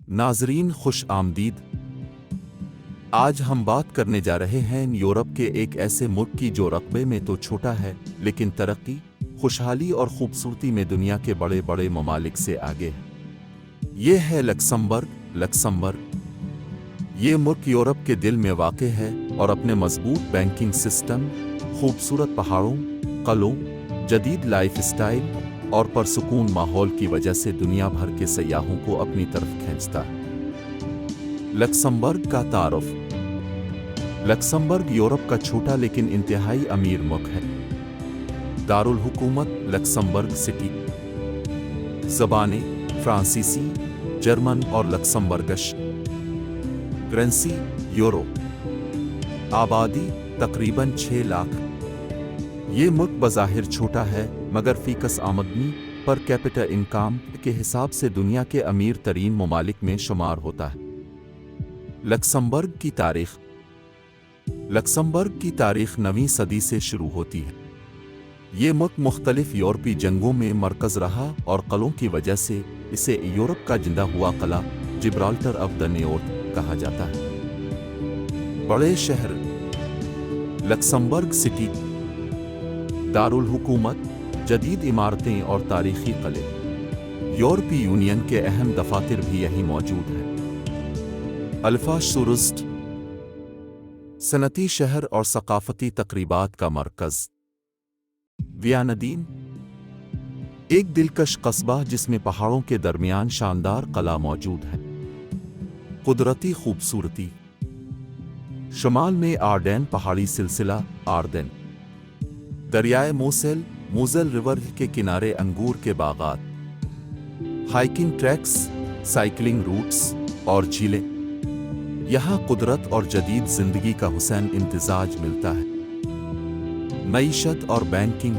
ناظرین خوش آمدید۔ آج ہم بات کرنے جا رہے ہیں یورپ کے ایک ایسے ملک کی جو رقبے میں تو چھوٹا ہے لیکن ترقی، خوشحالی اور خوبصورتی میں دنیا کے بڑے بڑے ممالک سے آگے ہے۔ یہ ہے لکسمبرگ۔ یہ ملک یورپ کے دل میں واقع ہے اور اپنے مضبوط بینکنگ سسٹم، خوبصورت پہاڑوں، قلعوں، جدید لائف اسٹائل اور پرسکون ماحول کی وجہ سے دنیا بھر کے سیاحوں کو اپنی طرف کھینچتا ہے۔ لکسمبرگ کا تعارف۔ لکسمبرگ یورپ کا چھوٹا لیکن انتہائی امیر ملک ہے۔ دارالحکومت لکسمبرگ سٹی۔ زبانیں فرانسیسی، جرمن اور لکسمبرگش۔ Currency euro. آبادی تقریباً 6 لاکھ۔ یہ ملک بظاہر چھوٹا ہے مگر فی کس آمدنی پر کیپٹا انکم کے حساب سے دنیا کے امیر ترین ممالک میں شمار ہوتا ہے۔ لکسمبرگ کی تاریخ۔ لکسمبرگ کی تاریخ 9ویں صدی سے شروع ہوتی ہے۔ یہ ملک مختلف یورپی جنگوں میں مرکز رہا اور قلعوں کی وجہ سے اسے یورپ کا زندہ ہوا قلعہ، جبرالٹر آف دی نارتھ کہا جاتا ہے۔ بڑے شہر۔ Luxembourg city. دارالحکومت، جدید عمارتیں اور تاریخی قلعے۔ یورپی یونین کے اہم دفاتر بھی یہیں موجود ہیں۔ الفا سورسٹ، صنعتی شہر اور ثقافتی تقریبات کا مرکز۔ ویانادین، ایک دلکش قصبہ جس میں پہاڑوں کے درمیان شاندار قلعہ موجود ہے۔ قدرتی خوبصورتی۔ شمال میں آردین پہاڑی سلسلہ آردن۔ دریائے موزل ریور کے کنارے انگور کے باغات۔ ہائکنگ ٹریکس، سائیکلنگ روٹس اور جھیلیں۔ یہاں قدرت اور جدید زندگی کا حسین امتزاج ملتا ہے۔ معیشت اور بینکنگ۔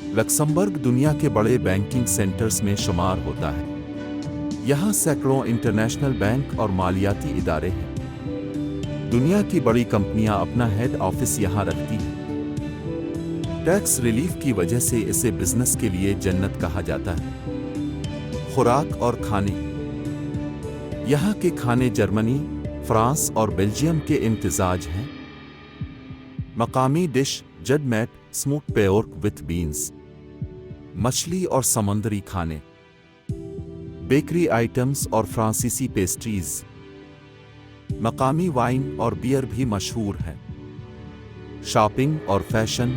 لکسمبرگ دنیا کے بڑے بینکنگ سینٹرز میں شمار ہوتا ہے۔ یہاں سینکڑوں انٹرنیشنل بینک اور مالیاتی ادارے ہیں۔ دنیا کی بڑی کمپنیاں اپنا ہیڈ آفس یہاں رکھتی ہیں۔ ٹیکس ریلیف کی وجہ سے اسے بزنس کے لیے جنت کہا جاتا ہے۔ خوراک اور کھانے۔ یہاں کے کھانے جرمنی، فرانس اور بیلجیم کے امتزاج ہیں۔ مقامی ڈش جڈ meat, smoked pork with beans. مچھلی اور سمندری کھانے۔ بیکری آئٹمز اور فرانسیسی پیسٹریز۔ مقامی وائن اور بیئر بھی مشہور ہیں۔ شاپنگ اور فیشن۔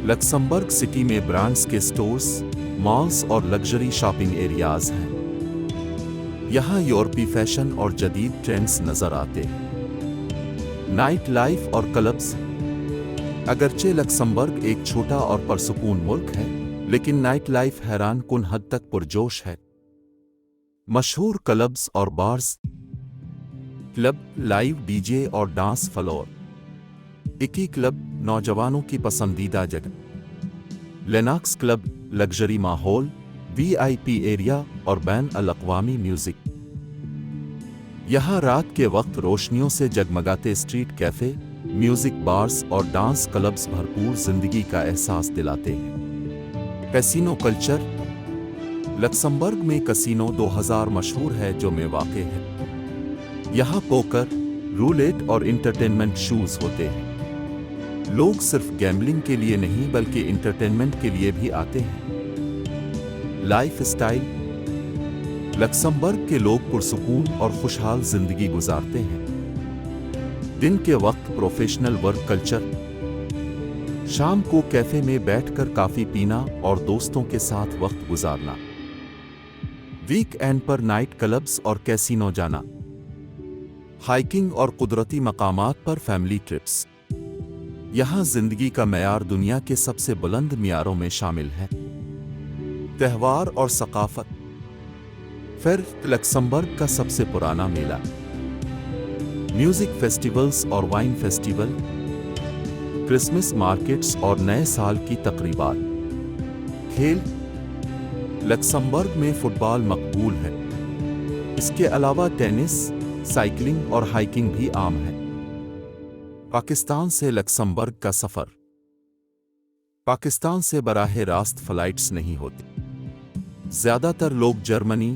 لکسمبرگ سٹی میں برانڈز کے سٹورز، مالز اور لگژری شاپنگ ایریاز ہیں۔ یہاں یورپی فیشن اور جدید ٹرینڈز نظر آتے ہیں۔ نائٹ لائف اور کلبز۔ اگرچہ لکسمبرگ ایک چھوٹا اور پرسکون ملک ہے لیکن نائٹ لائف حیران کن حد تک پرجوش ہے۔ مشہور کلبز اور bars. Club live D J اور ڈانس فلور۔ ایکی کلب نوجوانوں کی پسندیدہ جگہ۔ لیناکس کلب لگژری ماحول، وی آئی پی ایریا اور بین الاقوامی میوزک۔ یہاں رات کے وقت روشنیوں سے جگمگاتے اسٹریٹ کیفے، میوزک بارز اور ڈانس کلبز بھرپور زندگی کا احساس دلاتے ہیں۔ Casino culture. لکسمبرگ میں کسینو 2000 مشہور ہے جو میں واقع ہے۔ یہاں پوکر، رولیٹ اور انٹرٹینمنٹ شوز ہوتے ہیں۔ لوگ صرف گیمبلنگ کے لیے نہیں بلکہ انٹرٹینمنٹ کے لیے بھی آتے ہیں۔ Life style. لکسمبرگ کے لوگ پرسکون اور خوشحال زندگی گزارتے ہیں۔ دن کے وقت پروفیشنل ورک کلچر۔ شام کو کیفے میں بیٹھ کر کافی پینا اور دوستوں کے ساتھ وقت گزارنا۔ ویک اینڈ پر نائٹ کلبز اور کیسینو جانا۔ ہائکنگ اور قدرتی مقامات پر فیملی ٹرپس۔ یہاں زندگی کا معیار دنیا کے سب سے بلند معیاروں میں شامل ہے۔ تہوار اور ثقافت۔ لکسمبرگ کا سب سے پرانا میلہ۔ میوزک فیسٹیولز اور وائن فیسٹیول۔ کرسمس مارکیٹس اور نئے سال کی تقریبات۔ کھیل۔ لکسمبرگ میں فٹ بال مقبول ہے۔ اس کے علاوہ ٹینس، سائیکلنگ اور ہائکنگ بھی عام ہے۔ پاکستان سے لکسمبرگ کا سفر۔ پاکستان سے براہ راست فلائٹس نہیں ہوتی۔ زیادہ تر لوگ جرمنی،